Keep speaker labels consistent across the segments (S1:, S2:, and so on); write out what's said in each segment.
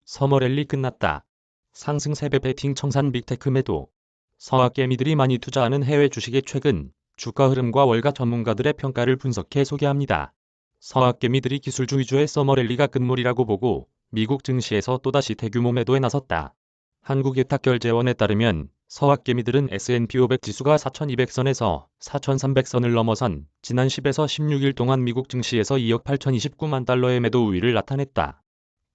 S1: 서머랠리 끝났다. 상승 3배 베팅 청산 빅테크 매도. 서학개미들이 많이 투자하는 해외 주식의 최근 주가 흐름과 월가 전문가들의 평가를 분석해 소개합니다. 서학개미들이 기술주 위주의 서머랠리가 끝물이라고 보고 미국 증시에서 또다시 대규모 매도에 나섰다. 한국예탁결제원에 따르면 서학개미들은 S&P 500 지수가 4,200선에서 4,300선을 넘어선 지난 10에서 16일 동안 미국 증시에서 2억 8,029만 달러의 매도 우위를 나타냈다.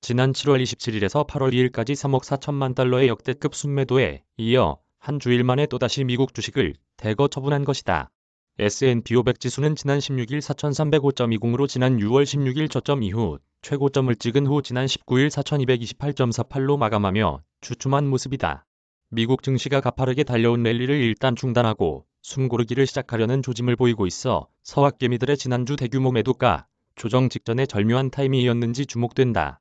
S1: 지난 7월 27일에서 8월 2일까지 3억 4천만 달러의 역대급 순매도에 이어 한 주일 만에 또다시 미국 주식을 대거 처분한 것이다. S&P 500 지수는 지난 16일 4,305.20으로 지난 6월 16일 저점 이후 최고점을 찍은 후 지난 19일 4,228.48로 마감하며 주춤한 모습이다. 미국 증시가 가파르게 달려온 랠리를 일단 중단하고 숨고르기를 시작하려는 조짐을 보이고 있어 서학개미들의 지난주 대규모 매도가 조정 직전의 절묘한 타이밍이었는지 주목된다.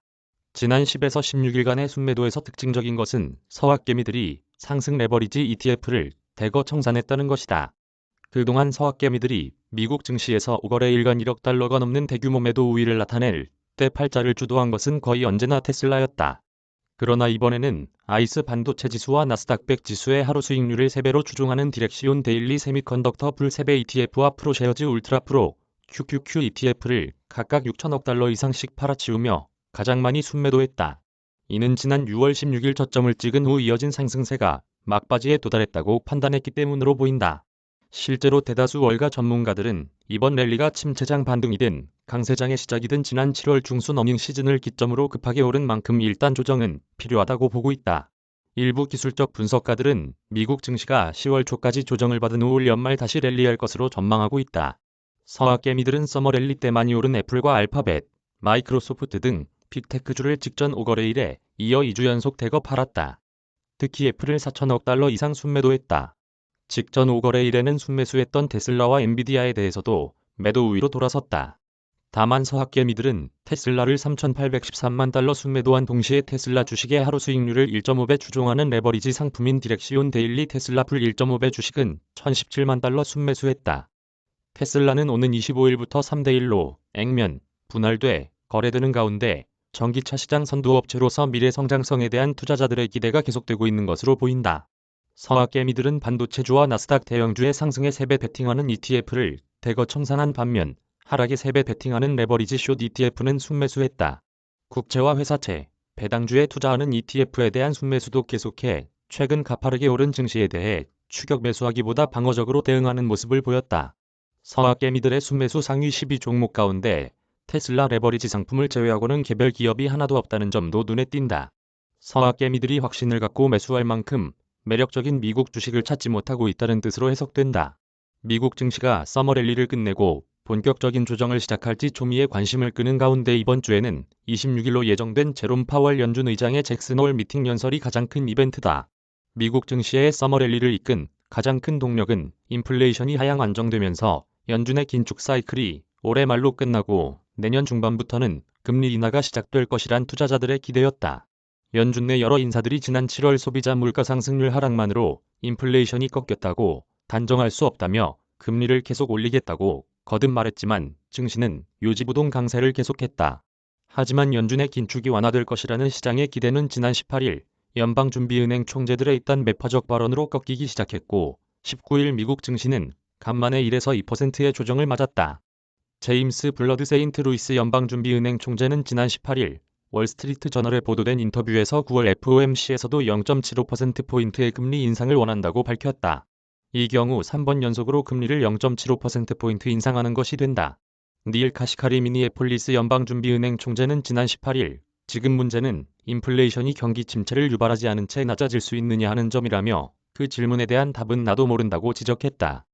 S1: 지난 10에서 16일간의 순매도에서 특징적인 것은 서학개미들이 상승 레버리지 ETF를 대거 청산했다는 것이다. 그동안 서학개미들이 미국 증시에서 5거래일간 1억 달러가 넘는 대규모 매도 우위를 나타낼 때 팔자를 주도한 것은 거의 언제나 테슬라였다. 그러나 이번에는 아이스 반도체 지수와 나스닥 100 지수의 하루 수익률을 3배로 추종하는 디렉시온 데일리 세미컨덕터 풀 3배 ETF와 프로쉐어즈 울트라 프로 QQQ ETF를 각각 6천억 달러 이상씩 팔아치우며 가장 많이 순매도했다. 이는 지난 6월 16일 저점을 찍은 후 이어진 상승세가 막바지에 도달했다고 판단했기 때문으로 보인다. 실제로 대다수 월가 전문가들은 이번 랠리가 침체장 반등이든 강세장의 시작이든 지난 7월 중순 어닝 시즌을 기점으로 급하게 오른 만큼 일단 조정은 필요하다고 보고 있다. 일부 기술적 분석가들은 미국 증시가 10월 초까지 조정을 받은 후 올 연말 다시 랠리할 것으로 전망하고 있다. 서학개미들은 서머랠리 때 많이 오른 애플과 알파벳, 마이크로소프트 등 빅테크주를 직전 5거래일에 이어 2주 연속 대거 팔았다. 특히 애플을 4천억 달러 이상 순매도했다. 직전 5거래일에는 순매수했던 테슬라와 엔비디아에 대해서도 매도 우위로 돌아섰다. 다만 서학개미들은 테슬라를 3,813만 달러 순매도한 동시에 테슬라 주식의 하루 수익률을 1.5배 추종하는 레버리지 상품인 디렉시온 데일리 테슬라 풀 1.5배 주식은 1,017만 달러 순매수했다. 테슬라는 오는 25일부터 3대1로 액면, 분할돼 거래되는 가운데 전기차 시장 선두업체로서 미래 성장성에 대한 투자자들의 기대가 계속되고 있는 것으로 보인다. 서학개미들은 반도체주와 나스닥 대형주의 상승에 3배 베팅하는 ETF를 대거 청산한 반면 하락에 3배 베팅하는 레버리지 숏 ETF는 순매수했다. 국채와 회사채, 배당주에 투자하는 ETF에 대한 순매수도 계속해 최근 가파르게 오른 증시에 대해 추격 매수하기보다 방어적으로 대응하는 모습을 보였다. 서학개미들의 순매수 상위 12종목 가운데 테슬라 레버리지 상품을 제외하고는 개별 기업이 하나도 없다는 점도 눈에 띈다. 서학개미들이 확신을 갖고 매수할 만큼 매력적인 미국 주식을 찾지 못하고 있다는 뜻으로 해석된다. 미국 증시가 서머랠리를 끝내고 본격적인 조정을 시작할지 초미의 관심을 끄는 가운데 이번 주에는 26일로 예정된 제롬 파월 연준 의장의 잭슨 홀 미팅 연설이 가장 큰 이벤트다. 미국 증시의 서머랠리를 이끈 가장 큰 동력은 인플레이션이 하향 안정되면서 연준의 긴축 사이클이 올해 말로 끝나고 내년 중반부터는 금리 인하가 시작될 것이란 투자자들의 기대였다. 연준 내 여러 인사들이 지난 7월 소비자 물가 상승률 하락만으로 인플레이션이 꺾였다고 단정할 수 없다며 금리를 계속 올리겠다고 거듭 말했지만 증시는 요지부동 강세를 계속했다. 하지만 연준의 긴축이 완화될 것이라는 시장의 기대는 지난 18일 연방준비은행 총재들의 잇단 매파적 발언으로 꺾이기 시작했고 19일 미국 증시는 간만에 1에서 2%의 조정을 맞았다. 제임스 블러드 세인트 루이스 연방준비은행 총재는 지난 18일 월스트리트 저널에 보도된 인터뷰에서 9월 FOMC에서도 0.75%포인트의 금리 인상을 원한다고 밝혔다. 이 경우 3번 연속으로 금리를 0.75%포인트 인상하는 것이 된다. 닐 카시카리 미니애폴리스 연방준비은행 총재는 지난 18일 지금 문제는 인플레이션이 경기 침체를 유발하지 않은 채 낮아질 수 있느냐 하는 점이라며 그 질문에 대한 답은 나도 모른다고 지적했다.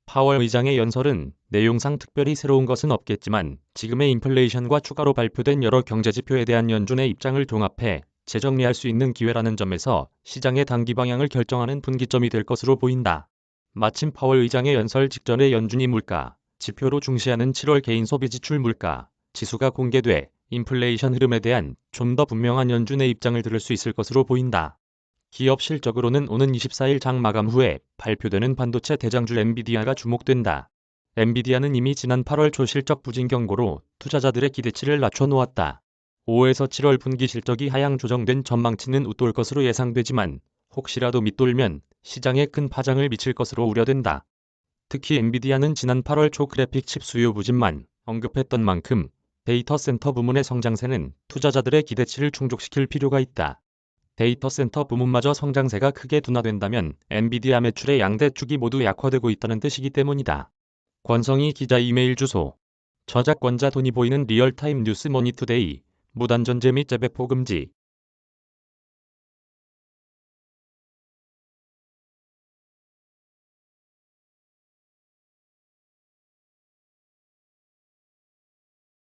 S1: 파월 의장의 연설은 내용상 특별히 새로운 것은 없겠지만 지금의 인플레이션과 추가로 발표된 여러 경제지표에 대한 연준의 입장을 종합해 재정리할 수 있는 기회라는 점에서 시장의 단기 방향을 결정하는 분기점이 될 것으로 보인다. 마침 파월 의장의 연설 직전에 연준이 물가 지표로 중시하는 7월 개인 소비 지출 물가 지수가 공개돼 인플레이션 흐름에 대한 좀 더 분명한 연준의 입장을 들을 수 있을 것으로 보인다. 기업 실적으로는 오는 24일 장 마감 후에 발표되는 반도체 대장주 엔비디아가 주목된다. 엔비디아는 이미 지난 8월 초 실적 부진 경고로 투자자들의 기대치를 낮춰놓았다. 5에서 7월 분기 실적이 하향 조정된 전망치는 웃돌 것으로 예상되지만 혹시라도 밑돌면 시장에 큰 파장을 미칠 것으로 우려된다. 특히 엔비디아는 지난 8월 초 그래픽 칩 수요 부진만 언급했던 만큼 데이터 센터 부문의 성장세는 투자자들의 기대치를 충족시킬 필요가 있다. 데이터 센터 부문마저 성장세가 크게 둔화된다면 엔비디아 매출의 양대 축이 모두 약화되고 있다는 뜻이기 때문이다. 권성희 기자 이메일 주소. 저작권자 돈이 보이는 리얼타임 뉴스 머니투데이. 무단전제 및 재배포 금지.